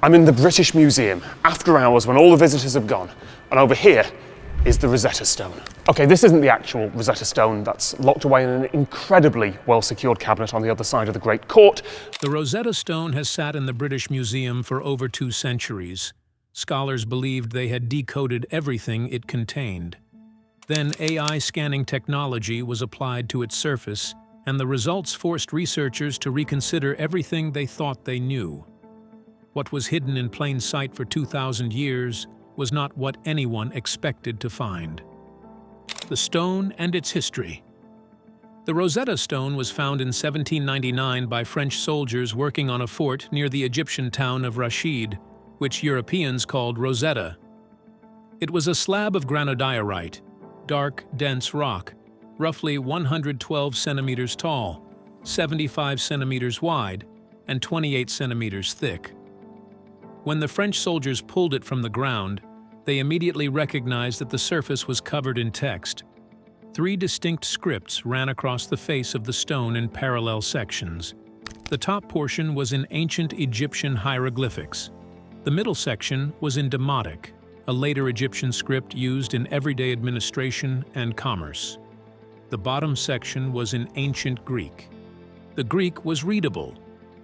I'm in the British Museum, after hours when all the visitors have gone, and over here is the Rosetta Stone. Okay, this isn't the actual Rosetta Stone, that's locked away in an incredibly well-secured cabinet on the other side of the Great Court. The Rosetta Stone has sat in the British Museum for over 2 centuries. Scholars believed they had decoded everything it contained. Then AI scanning technology was applied to its surface, and the results forced researchers to reconsider everything they thought they knew. What was hidden in plain sight for 2,000 years was not what anyone expected to find. The stone and its history. The Rosetta Stone was found in 1799 by French soldiers working on a fort near the Egyptian town of Rashid, which Europeans called Rosetta. It was a slab of granodiorite, dark, dense rock, roughly 112 centimeters tall, 75 centimeters wide, and 28 centimeters thick. When the French soldiers pulled it from the ground, they immediately recognized that the surface was covered in text. 3 distinct scripts ran across the face of the stone in parallel sections. The top portion was in ancient Egyptian hieroglyphics. The middle section was in Demotic, a later Egyptian script used in everyday administration and commerce. The bottom section was in ancient Greek. The Greek was readable.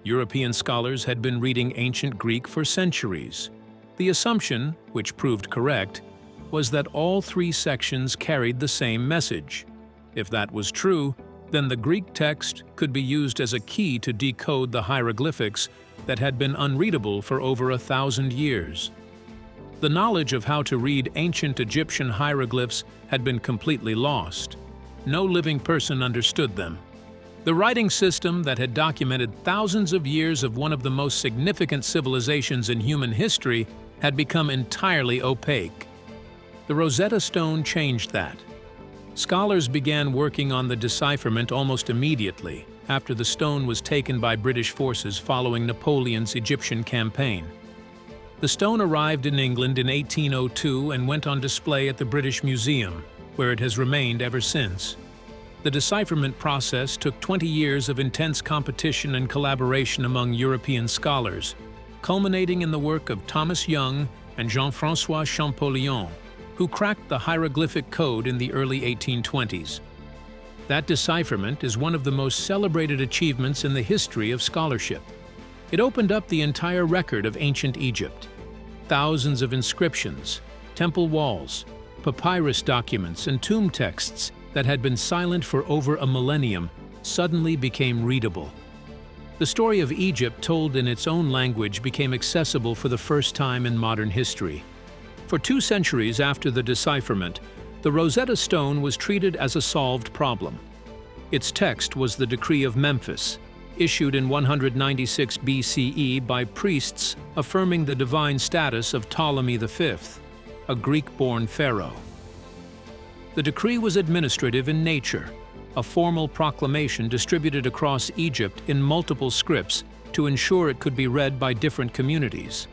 European scholars had been reading ancient Greek for centuries. The assumption, which proved correct, was that all 3 sections carried the same message. If that was true, then the Greek text could be used as a key to decode the hieroglyphics that had been unreadable for over 1,000 years. The knowledge of how to read ancient Egyptian hieroglyphs had been completely lost. No living person understood them. The writing system that had documented thousands of years of one of the most significant civilizations in human history had become entirely opaque. The Rosetta Stone changed that. Scholars began working on the decipherment almost immediately after the stone was taken by British forces following Napoleon's Egyptian campaign. The stone arrived in England in 1802 and went on display at the British Museum, where it has remained ever since. The decipherment process took 20 years of intense competition and collaboration among European scholars, culminating in the work of Thomas Young and Jean-François Champollion, who cracked the hieroglyphic code in the early 1820s. That decipherment is one of the most celebrated achievements in the history of scholarship. It opened up the entire record of ancient Egypt. Thousands of inscriptions, temple walls, papyrus documents, and tomb texts that had been silent for over a millennium suddenly became readable. The story of Egypt told in its own language became accessible for the first time in modern history. For 2 centuries after the decipherment, the Rosetta Stone was treated as a solved problem. Its text was the Decree of Memphis, issued in 196 BCE by priests affirming the divine status of Ptolemy V, a Greek-born pharaoh. The decree was administrative in nature, a formal proclamation distributed across Egypt in multiple scripts to ensure it could be read by different communities.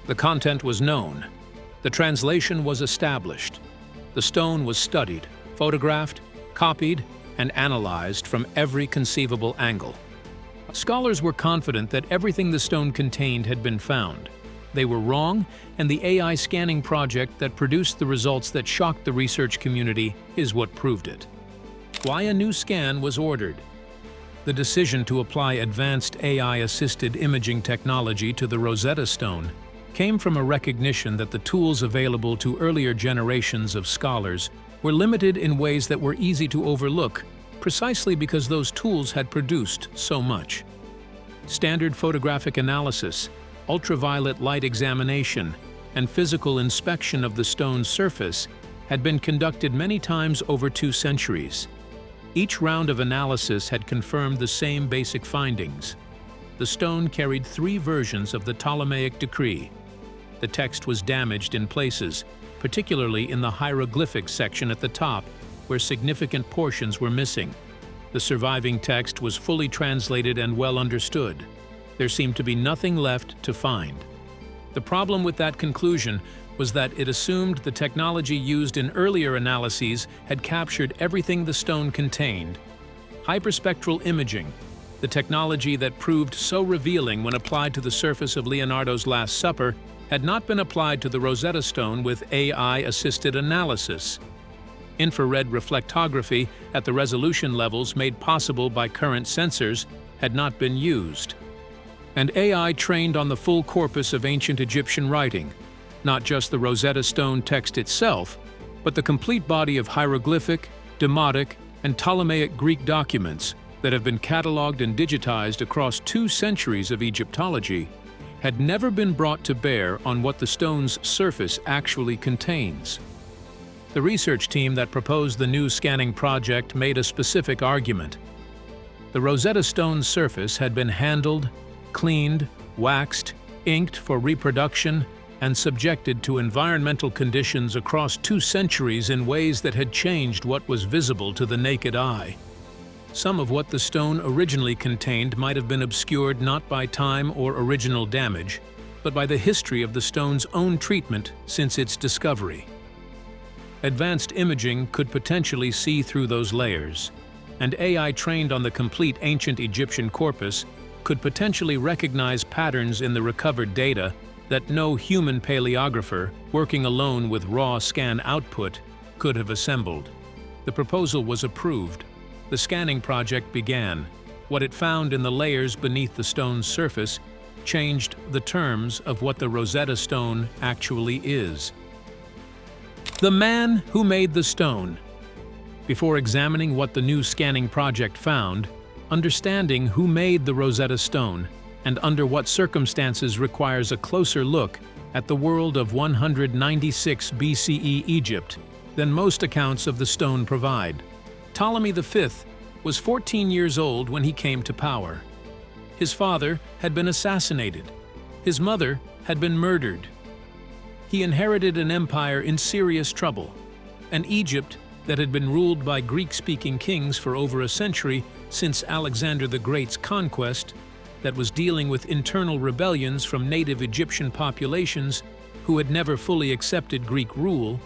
The content was known. The translation was established. The stone was studied, photographed, copied, and analyzed from every conceivable angle. Scholars were confident that everything the stone contained had been found. They were wrong, and the AI scanning project that produced the results that shocked the research community is what proved it. Why a new scan was ordered. The decision to apply advanced AI-assisted imaging technology to the Rosetta Stone came from a recognition that the tools available to earlier generations of scholars were limited in ways that were easy to overlook, precisely because those tools had produced so much. Standard photographic analysis, ultraviolet light examination, and physical inspection of the stone's surface had been conducted many times over 2 centuries. Each round of analysis had confirmed the same basic findings. The stone carried 3 versions of the Ptolemaic decree. The text was damaged in places, particularly in the hieroglyphics section at the top, where significant portions were missing. The surviving text was fully translated and well understood. There seemed to be nothing left to find. The problem with that conclusion was that it assumed the technology used in earlier analyses had captured everything the stone contained. Hyperspectral imaging, The technology that proved so revealing when applied to the surface of Leonardo's Last Supper had not been applied to the Rosetta Stone with AI-assisted analysis. Infrared reflectography at the resolution levels made possible by current sensors had not been used. And AI trained on the full corpus of ancient Egyptian writing, not just the Rosetta Stone text itself, but the complete body of hieroglyphic, Demotic, and Ptolemaic Greek documents that have been cataloged and digitized across 2 centuries of Egyptology, had never been brought to bear on what the stone's surface actually contains. The research team that proposed the new scanning project made a specific argument. The Rosetta Stone's surface had been handled, cleaned, waxed, inked for reproduction, and subjected to environmental conditions across 2 centuries in ways that had changed what was visible to the naked eye. Some of what the stone originally contained might have been obscured not by time or original damage, but by the history of the stone's own treatment since its discovery. Advanced imaging could potentially see through those layers, and AI trained on the complete ancient Egyptian corpus could potentially recognize patterns in the recovered data that no human paleographer, working alone with raw scan output, could have assembled. The proposal was approved. The scanning project began. What it found in the layers beneath the stone's surface changed the terms of what the Rosetta Stone actually is. The man who made the stone. Before examining what the new scanning project found, understanding who made the Rosetta Stone and under what circumstances requires a closer look at the world of 196 BCE Egypt than most accounts of the stone provide. Ptolemy V was 14 years old when he came to power. His father had been assassinated. His mother had been murdered. He inherited an empire in serious trouble, an Egypt that had been ruled by Greek-speaking kings for over a century since Alexander the Great's conquest, that was dealing with internal rebellions from native Egyptian populations who had never fully accepted Greek rule,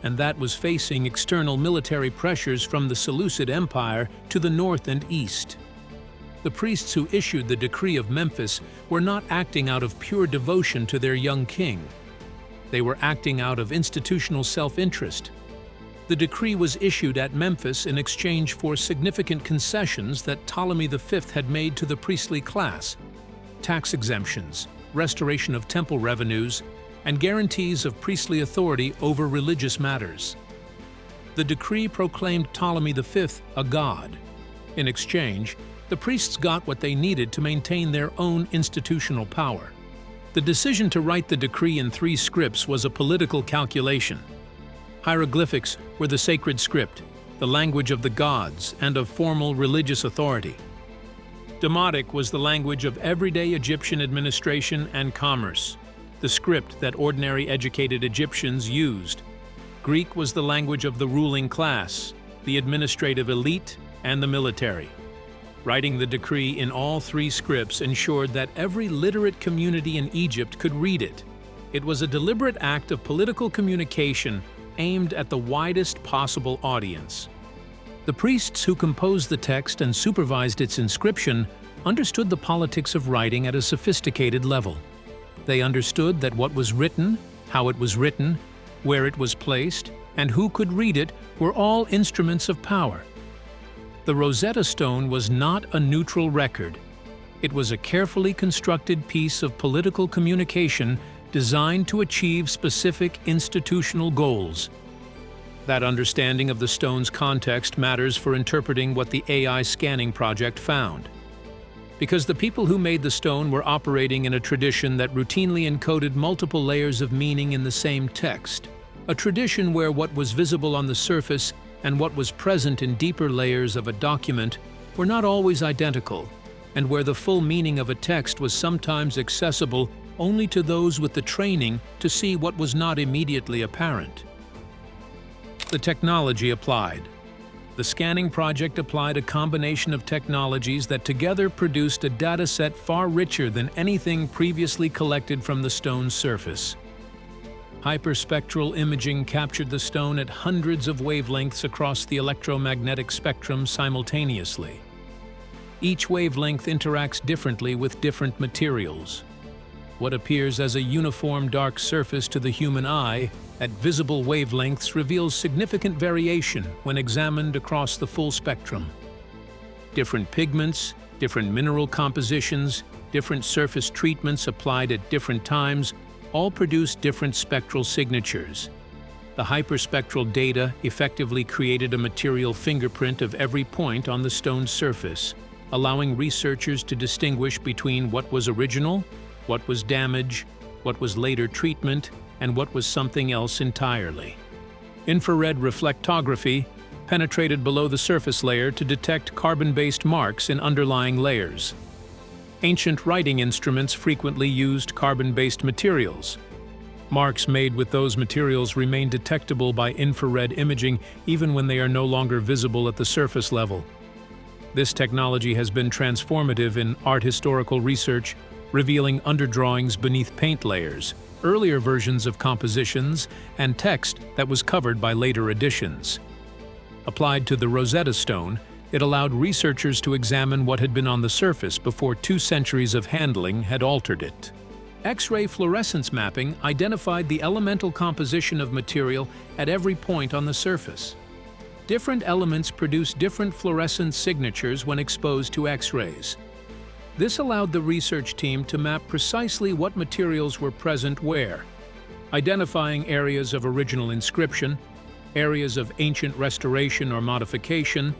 and that was facing external military pressures from the Seleucid Empire to the north and east. The priests who issued the decree of Memphis were not acting out of pure devotion to their young king. They were acting out of institutional self-interest. The decree was issued at Memphis in exchange for significant concessions that Ptolemy V had made to the priestly class: tax exemptions, restoration of temple revenues, and guarantees of priestly authority over religious matters. The decree proclaimed Ptolemy V a god. In exchange, the priests got what they needed to maintain their own institutional power. The decision to write the decree in 3 scripts was a political calculation. Hieroglyphics were the sacred script, the language of the gods and of formal religious authority. Demotic was the language of everyday Egyptian administration and commerce, the script that ordinary educated Egyptians used. Greek was the language of the ruling class, the administrative elite, and the military. Writing the decree in all 3 scripts ensured that every literate community in Egypt could read it. It was a deliberate act of political communication aimed at the widest possible audience. The priests who composed the text and supervised its inscription understood the politics of writing at a sophisticated level. They understood that what was written, how it was written, where it was placed, and who could read it were all instruments of power. The Rosetta Stone was not a neutral record. It was a carefully constructed piece of political communication designed to achieve specific institutional goals. That understanding of the stone's context matters for interpreting what the AI scanning project found. Because the people who made the stone were operating in a tradition that routinely encoded multiple layers of meaning in the same text, a tradition where what was visible on the surface and what was present in deeper layers of a document were not always identical, and where the full meaning of a text was sometimes accessible only to those with the training to see what was not immediately apparent. The technology applied. The scanning project applied a combination of technologies that together produced a dataset far richer than anything previously collected from the stone's surface. Hyperspectral imaging captured the stone at hundreds of wavelengths across the electromagnetic spectrum simultaneously. each wavelength interacts differently with different materials. What appears as a uniform dark surface to the human eye at visible wavelengths reveals significant variation when examined across the full spectrum. Different pigments, different mineral compositions, different surface treatments applied at different times all produce different spectral signatures. The hyperspectral data effectively created a material fingerprint of every point on the stone's surface, allowing researchers to distinguish between what was original, what was damage, what was later treatment, and what was something else entirely. Infrared reflectography penetrated below the surface layer to detect carbon-based marks in underlying layers. Ancient writing instruments frequently used carbon-based materials. Marks made with those materials remain detectable by infrared imaging even when they are no longer visible at the surface level. This technology has been transformative in art historical research, revealing underdrawings beneath paint layers, earlier versions of compositions, and text that was covered by later editions. Applied to the Rosetta Stone, it allowed researchers to examine what had been on the surface before 2 centuries of handling had altered it. X-ray fluorescence mapping identified the elemental composition of material at every point on the surface. Different elements produce different fluorescence signatures when exposed to X-rays. This allowed the research team to map precisely what materials were present where, identifying areas of original inscription, areas of ancient restoration or modification,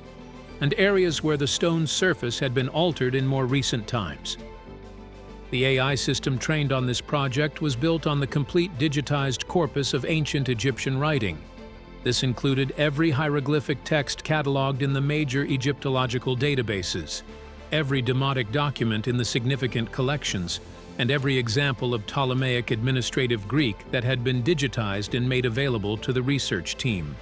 and areas where the stone's surface had been altered in more recent times. The AI system trained on this project was built on the complete digitized corpus of ancient Egyptian writing. This included every hieroglyphic text cataloged in the major Egyptological databases, every Demotic document in the significant collections, and every example of Ptolemaic administrative Greek that had been digitized and made available to the research team.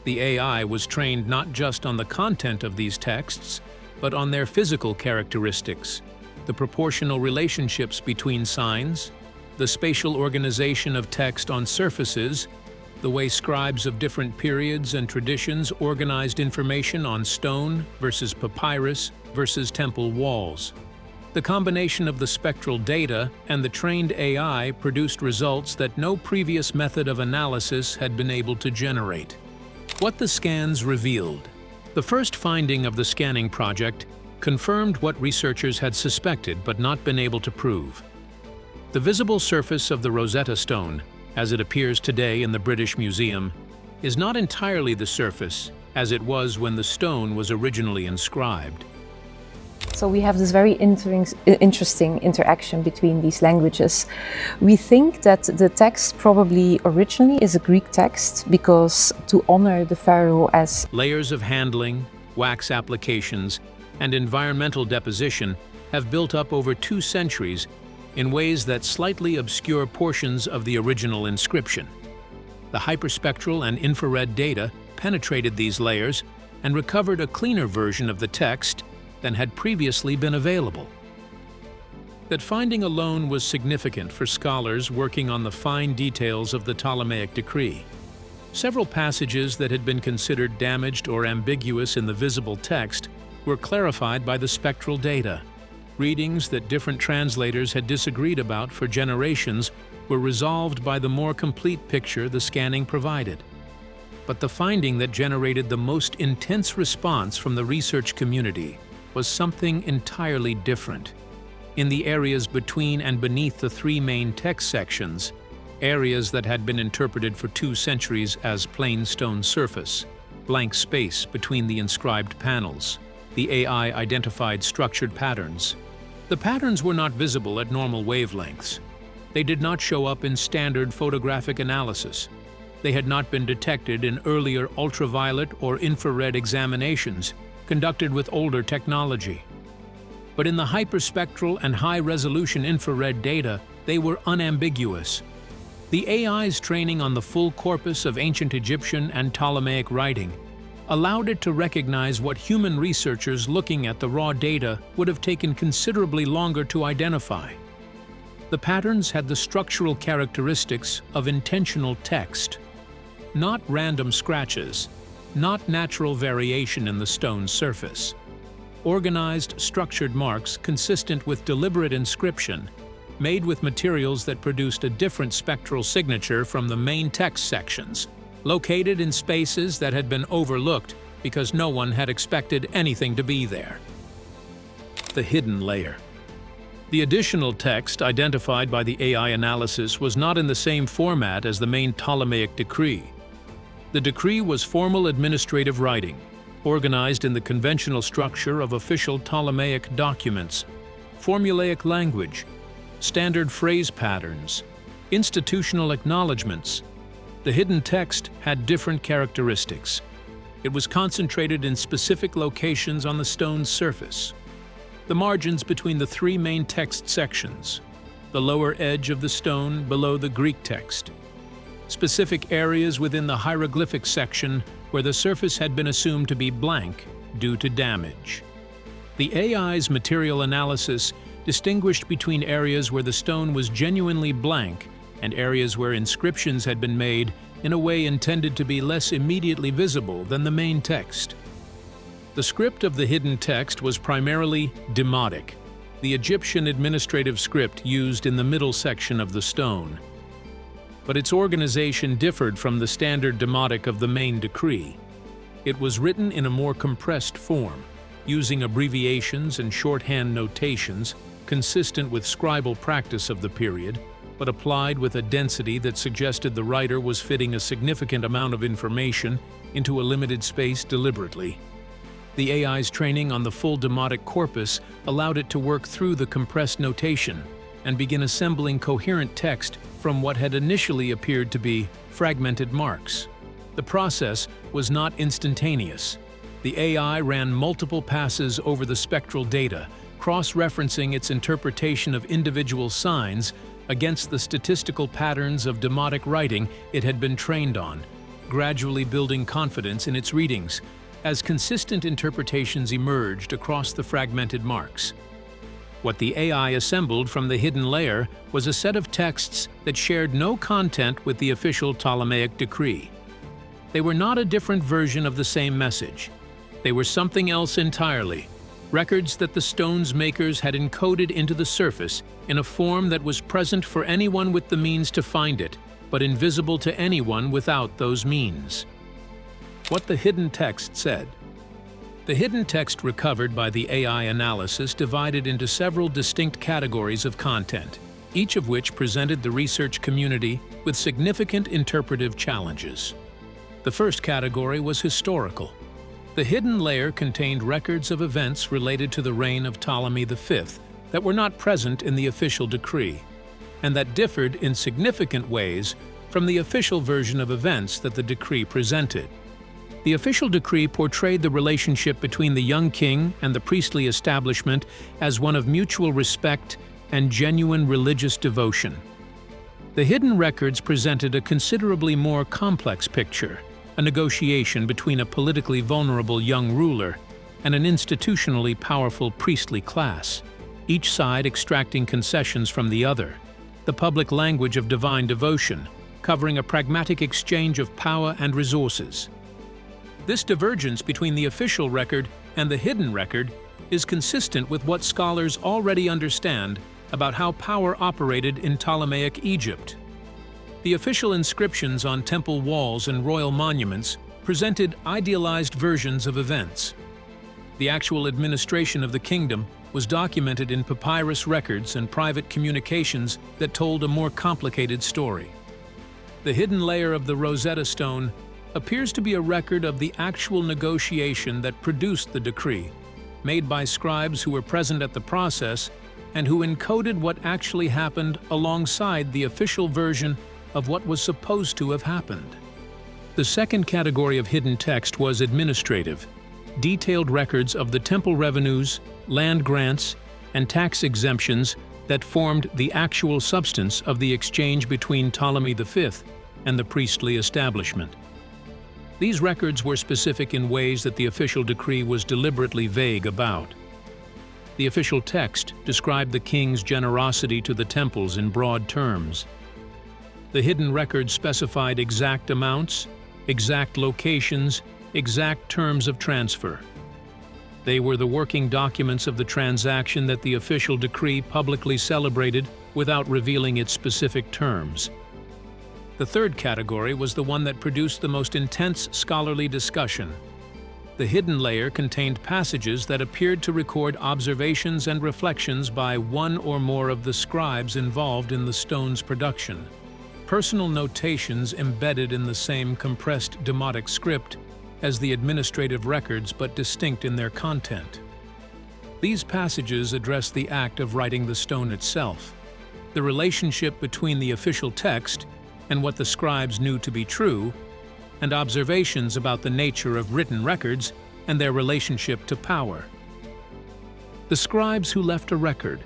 The AI was trained not just on the content of these texts, but on their physical characteristics, the proportional relationships between signs, the spatial organization of text on surfaces, the way scribes of different periods and traditions organized information on stone versus papyrus versus temple walls. The combination of the spectral data and the trained AI produced results that no previous method of analysis had been able to generate. What the scans revealed. The first finding of the scanning project confirmed what researchers had suspected but not been able to prove. The visible surface of the Rosetta Stone, as it appears today in the British Museum, is not entirely the surface as it was when the stone was originally inscribed. So we have this very interesting interaction between these languages. We think that the text probably originally is a Greek text because to honor the pharaoh as Layers of handling, wax applications, and environmental deposition have built up over 2 centuries in ways that slightly obscure portions of the original inscription. The hyperspectral and infrared data penetrated these layers and recovered a cleaner version of the text than had previously been available. That finding alone was significant for scholars working on the fine details of the Ptolemaic decree. Several passages that had been considered damaged or ambiguous in the visible text were clarified by the spectral data. Readings that different translators had disagreed about for generations were resolved by the more complete picture the scanning provided. But the finding that generated the most intense response from the research community was something entirely different. In the areas between and beneath the 3 main text sections, areas that had been interpreted for 2 centuries as plain stone surface, blank space between the inscribed panels, the AI identified structured patterns. The patterns were not visible at normal wavelengths. They did not show up in standard photographic analysis. They had not been detected in earlier ultraviolet or infrared examinations conducted with older technology. But in the hyperspectral and high-resolution infrared data, they were unambiguous. The AI's training on the full corpus of ancient Egyptian and Ptolemaic writing allowed it to recognize what human researchers looking at the raw data would have taken considerably longer to identify. The patterns had the structural characteristics of intentional text, not random scratches, not natural variation in the stone's surface. organized, structured marks consistent with deliberate inscription, made with materials that produced a different spectral signature from the main text sections, located in spaces that had been overlooked because no one had expected anything to be there. The hidden layer. The additional text identified by the AI analysis was not in the same format as the main Ptolemaic decree. The decree was formal administrative writing, organized in the conventional structure of official Ptolemaic documents, formulaic language, standard phrase patterns, institutional acknowledgements. The hidden text had different characteristics. It was concentrated in specific locations on the stone's surface. The margins between the three main text sections, the lower edge of the stone below the Greek text, specific areas within the hieroglyphic section where the surface had been assumed to be blank due to damage. The AI's material analysis distinguished between areas where the stone was genuinely blank and areas where inscriptions had been made in a way intended to be less immediately visible than the main text. The script of the hidden text was primarily Demotic, the Egyptian administrative script used in the middle section of the stone. But its organization differed from the standard Demotic of the main decree. It was written in a more compressed form, using abbreviations and shorthand notations consistent with scribal practice of the period, but applied with a density that suggested the writer was fitting a significant amount of information into a limited space deliberately. The AI's training on the full Demotic corpus allowed it to work through the compressed notation and begin assembling coherent text from what had initially appeared to be fragmented marks. The process was not instantaneous. The AI ran multiple passes over the spectral data, cross-referencing its interpretation of individual signs against the statistical patterns of Demotic writing it had been trained on, gradually building confidence in its readings as consistent interpretations emerged across the fragmented marks. What the AI assembled from the hidden layer was a set of texts that shared no content with the official Ptolemaic decree. They were not a different version of the same message. They were something else entirely, records that the stone's makers had encoded into the surface in a form that was present for anyone with the means to find it, but invisible to anyone without those means. What the hidden text said. The hidden text recovered by the AI analysis divided into several distinct categories of content, each of which presented the research community with significant interpretive challenges. The first category was historical. The hidden layer contained records of events related to the reign of Ptolemy V that were not present in the official decree, and that differed in significant ways from the official version of events that the decree presented. The official decree portrayed the relationship between the young king and the priestly establishment as one of mutual respect and genuine religious devotion. The hidden records presented a considerably more complex picture, a negotiation between a politically vulnerable young ruler and an institutionally powerful priestly class, each side extracting concessions from the other, the public language of divine devotion, covering a pragmatic exchange of power and resources. This divergence between the official record and the hidden record is consistent with what scholars already understand about how power operated in Ptolemaic Egypt. The official inscriptions on temple walls and royal monuments presented idealized versions of events. The actual administration of the kingdom was documented in papyrus records and private communications that told a more complicated story. The hidden layer of the Rosetta Stone appears to be a record of the actual negotiation that produced the decree, made by scribes who were present at the process and who encoded what actually happened alongside the official version of what was supposed to have happened. The second category of hidden text was administrative, detailed records of the temple revenues, land grants, and tax exemptions that formed the actual substance of the exchange between Ptolemy V and the priestly establishment. These records were specific in ways that the official decree was deliberately vague about. The official text described the king's generosity to the temples in broad terms. The hidden records specified exact amounts, exact locations, exact terms of transfer. They were the working documents of the transaction that the official decree publicly celebrated without revealing its specific terms. The third category was the one that produced the most intense scholarly discussion. The hidden layer contained passages that appeared to record observations and reflections by one or more of the scribes involved in the stone's production. Personal notations embedded in the same compressed Demotic script as the administrative records, but distinct in their content. These passages address the act of writing the stone itself, the relationship between the official text and what the scribes knew to be true, and observations about the nature of written records and their relationship to power. The scribes who left a record.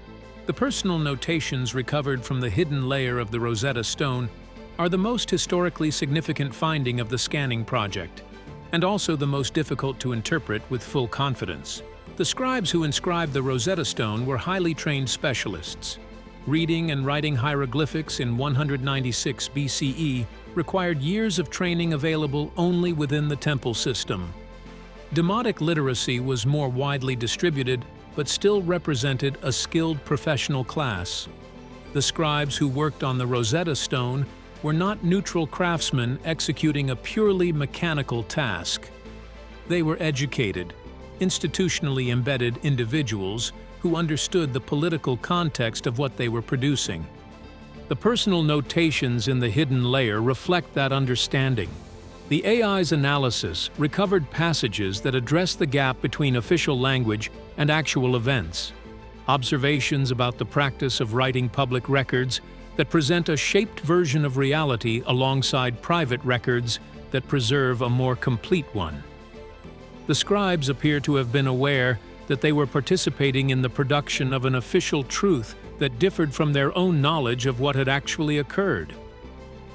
The personal notations recovered from the hidden layer of the Rosetta Stone are the most historically significant finding of the scanning project, and also the most difficult to interpret with full confidence. The scribes who inscribed the Rosetta Stone were highly trained specialists. Reading and writing hieroglyphics in 196 BCE required years of training available only within the temple system. Demotic literacy was more widely distributed, but still represented a skilled professional class. The scribes who worked on the Rosetta Stone were not neutral craftsmen executing a purely mechanical task. They were educated, institutionally embedded individuals who understood the political context of what they were producing. The personal notations in the hidden layer reflect that understanding. The AI's analysis recovered passages that address the gap between official language and actual events, observations about the practice of writing public records that present a shaped version of reality alongside private records that preserve a more complete one. The scribes appear to have been aware that they were participating in the production of an official truth that differed from their own knowledge of what had actually occurred.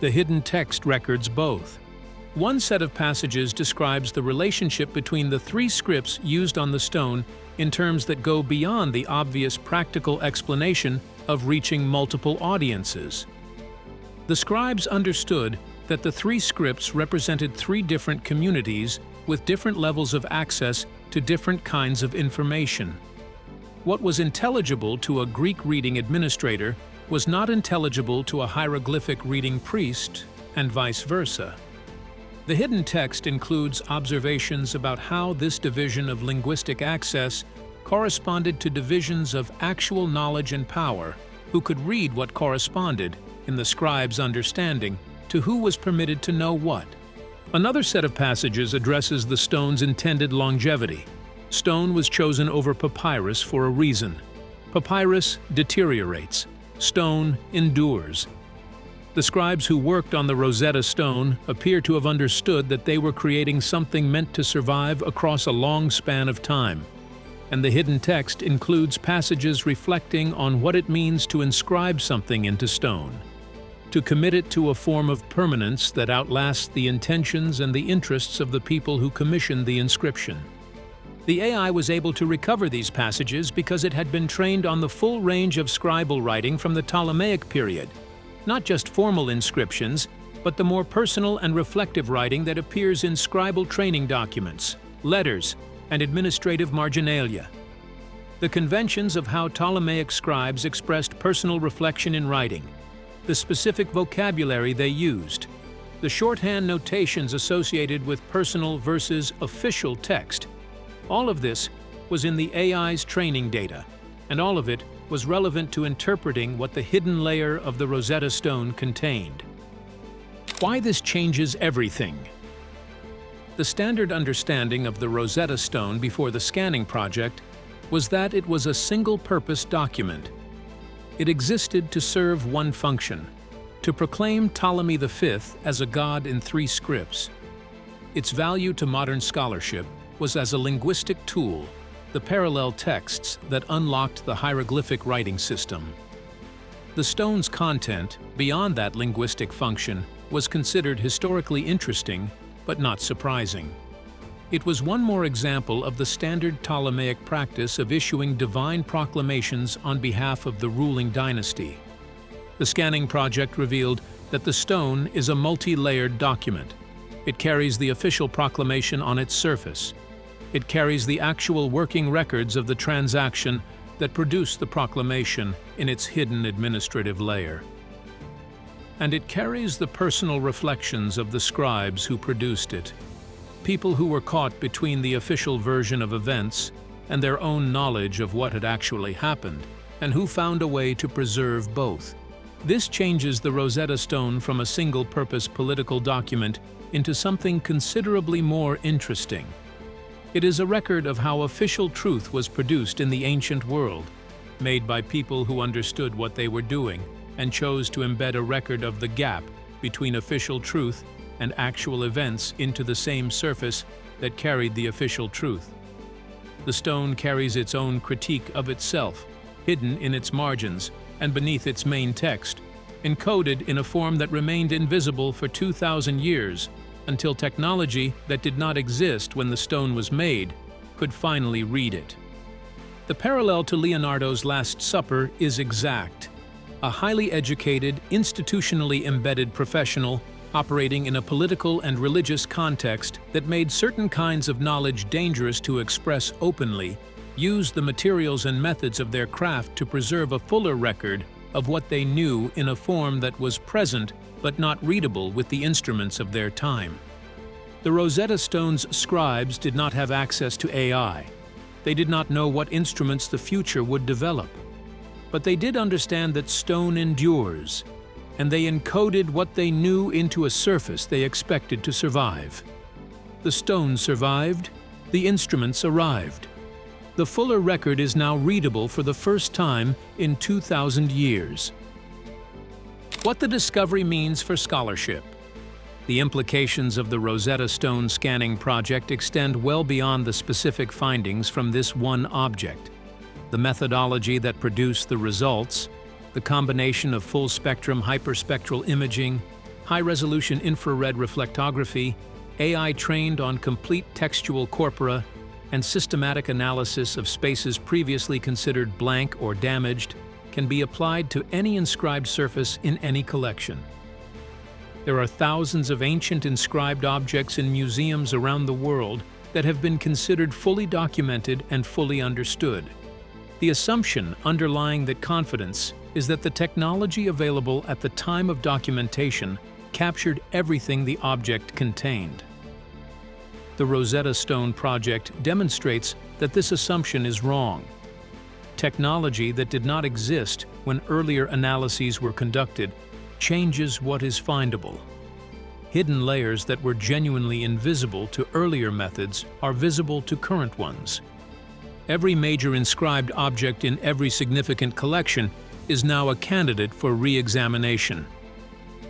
The hidden text records both. One set of passages describes the relationship between the three scripts used on the stone in terms that go beyond the obvious practical explanation of reaching multiple audiences. The scribes understood that the three scripts represented three different communities with different levels of access to different kinds of information. What was intelligible to a Greek-reading administrator was not intelligible to a hieroglyphic-reading priest, and vice versa. The hidden text includes observations about how this division of linguistic access corresponded to divisions of actual knowledge and power, who could read what corresponded, in the scribe's understanding, to who was permitted to know what. Another set of passages addresses the stone's intended longevity. Stone was chosen over papyrus for a reason. Papyrus deteriorates. Stone endures. The scribes who worked on the Rosetta Stone appear to have understood that they were creating something meant to survive across a long span of time. And the hidden text includes passages reflecting on what it means to inscribe something into stone, to commit it to a form of permanence that outlasts the intentions and the interests of the people who commissioned the inscription. The AI was able to recover these passages because it had been trained on the full range of scribal writing from the Ptolemaic period, not just formal inscriptions, but the more personal and reflective writing that appears in scribal training documents, letters, and administrative marginalia. The conventions of how Ptolemaic scribes expressed personal reflection in writing, the specific vocabulary they used, the shorthand notations associated with personal versus official text. All of this was in the AI's training data, and all of it was relevant to interpreting what the hidden layer of the Rosetta Stone contained. Why this changes everything? The standard understanding of the Rosetta Stone before the scanning project was that it was a single-purpose document. It existed to serve one function: to proclaim Ptolemy V as a god in three scripts. Its value to modern scholarship was as a linguistic tool, the parallel texts that unlocked the hieroglyphic writing system. The stone's content, beyond that linguistic function, was considered historically interesting, but not surprising. It was one more example of the standard Ptolemaic practice of issuing divine proclamations on behalf of the ruling dynasty. The scanning project revealed that the stone is a multi-layered document. It carries the official proclamation on its surface. It carries the actual working records of the transaction that produced the proclamation in its hidden administrative layer. And it carries the personal reflections of the scribes who produced it, people who were caught between the official version of events and their own knowledge of what had actually happened, and who found a way to preserve both. This changes the Rosetta Stone from a single-purpose political document into something considerably more interesting. It is a record of how official truth was produced in the ancient world, made by people who understood what they were doing and chose to embed a record of the gap between official truth and actual events into the same surface that carried the official truth. The stone carries its own critique of itself, hidden in its margins and beneath its main text, encoded in a form that remained invisible for 2,000 years until technology that did not exist when the stone was made could finally read it. The parallel to Leonardo's Last Supper is exact. A highly educated, institutionally embedded professional operating in a political and religious context that made certain kinds of knowledge dangerous to express openly used the materials and methods of their craft to preserve a fuller record of what they knew in a form that was present but not readable with the instruments of their time. The Rosetta Stone's scribes did not have access to AI. They did not know what instruments the future would develop. But they did understand that stone endures, and they encoded what they knew into a surface they expected to survive. The stone survived, the instruments arrived. The fuller record is now readable for the first time in 2,000 years. What the discovery means for scholarship. The implications of the Rosetta Stone scanning project extend well beyond the specific findings from this one object. The methodology that produced the results, the combination of full-spectrum hyperspectral imaging, high-resolution infrared reflectography, AI trained on complete textual corpora, and systematic analysis of spaces previously considered blank or damaged, can be applied to any inscribed surface in any collection. There are thousands of ancient inscribed objects in museums around the world that have been considered fully documented and fully understood. The assumption underlying that confidence is that the technology available at the time of documentation captured everything the object contained. The Rosetta Stone project demonstrates that this assumption is wrong. Technology that did not exist when earlier analyses were conducted changes what is findable. Hidden layers that were genuinely invisible to earlier methods are visible to current ones. Every major inscribed object in every significant collection is now a candidate for re-examination.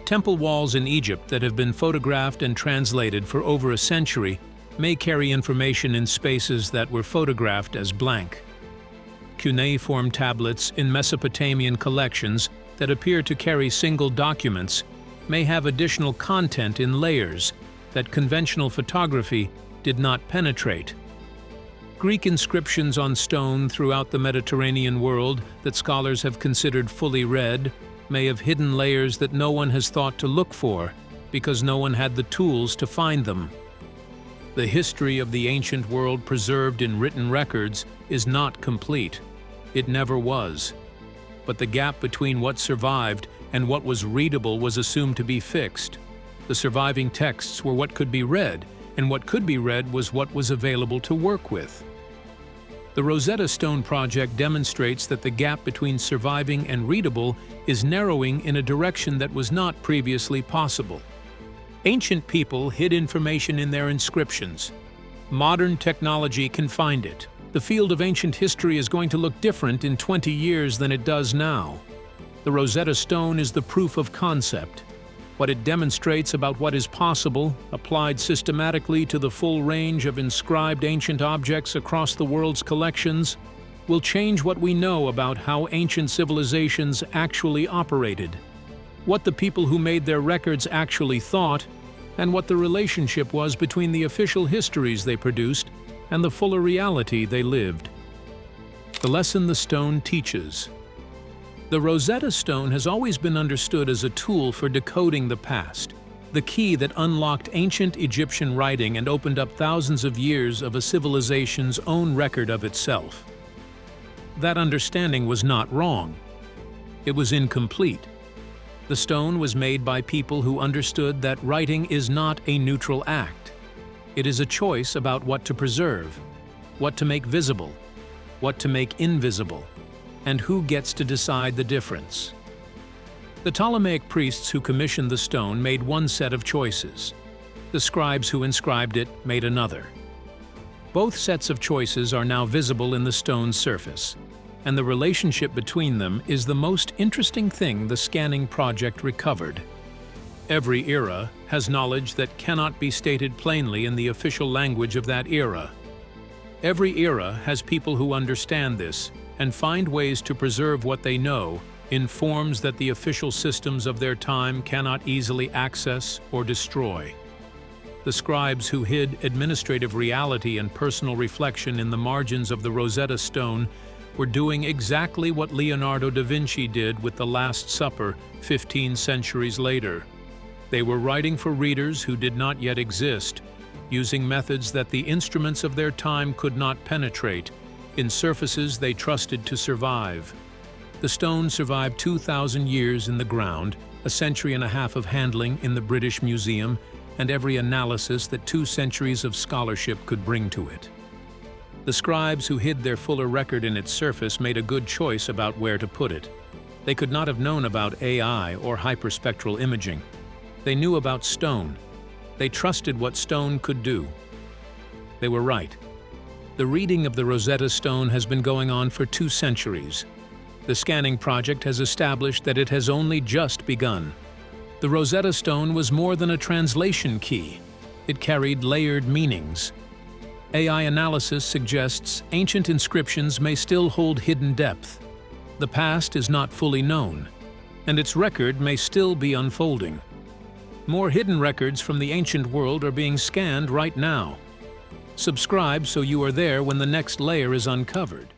Temple walls in Egypt that have been photographed and translated for over a century may carry information in spaces that were photographed as blank. Cuneiform tablets in Mesopotamian collections that appear to carry single documents may have additional content in layers that conventional photography did not penetrate. Greek inscriptions on stone throughout the Mediterranean world that scholars have considered fully read may have hidden layers that no one has thought to look for because no one had the tools to find them. The history of the ancient world preserved in written records is not complete. It never was. But the gap between what survived and what was readable was assumed to be fixed. The surviving texts were what could be read, and what could be read was what was available to work with. The Rosetta Stone project demonstrates that the gap between surviving and readable is narrowing in a direction that was not previously possible. Ancient people hid information in their inscriptions. Modern technology can find it. The field of ancient history is going to look different in 20 years than it does now. The Rosetta Stone is the proof of concept. What it demonstrates about what is possible, applied systematically to the full range of inscribed ancient objects across the world's collections, will change what we know about how ancient civilizations actually operated, what the people who made their records actually thought, and what the relationship was between the official histories they produced and the fuller reality they lived. The lesson the stone teaches. The Rosetta Stone has always been understood as a tool for decoding the past, the key that unlocked ancient Egyptian writing and opened up thousands of years of a civilization's own record of itself. That understanding was not wrong. It was incomplete. The stone was made by people who understood that writing is not a neutral act. It is a choice about what to preserve, what to make visible, what to make invisible, and who gets to decide the difference. The Ptolemaic priests who commissioned the stone made one set of choices. The scribes who inscribed it made another. Both sets of choices are now visible in the stone's surface, and the relationship between them is the most interesting thing the scanning project recovered. Every era has knowledge that cannot be stated plainly in the official language of that era. Every era has people who understand this and find ways to preserve what they know in forms that the official systems of their time cannot easily access or destroy. The scribes who hid administrative reality and personal reflection in the margins of the Rosetta Stone were doing exactly what Leonardo da Vinci did with the Last Supper 15 centuries later. They were writing for readers who did not yet exist, using methods that the instruments of their time could not penetrate, in surfaces they trusted to survive. The stone survived 2,000 years in the ground, a century and a half of handling in the British Museum, and every analysis that 2 centuries of scholarship could bring to it. The scribes who hid their fuller record in its surface made a good choice about where to put it. They could not have known about AI or hyperspectral imaging. They knew about stone. They trusted what stone could do. They were right. The reading of the Rosetta Stone has been going on for 2 centuries. The scanning project has established that it has only just begun. The Rosetta Stone was more than a translation key. It carried layered meanings. AI analysis suggests ancient inscriptions may still hold hidden depth. The past is not fully known, and its record may still be unfolding. More hidden records from the ancient world are being scanned right now. Subscribe so you are there when the next layer is uncovered.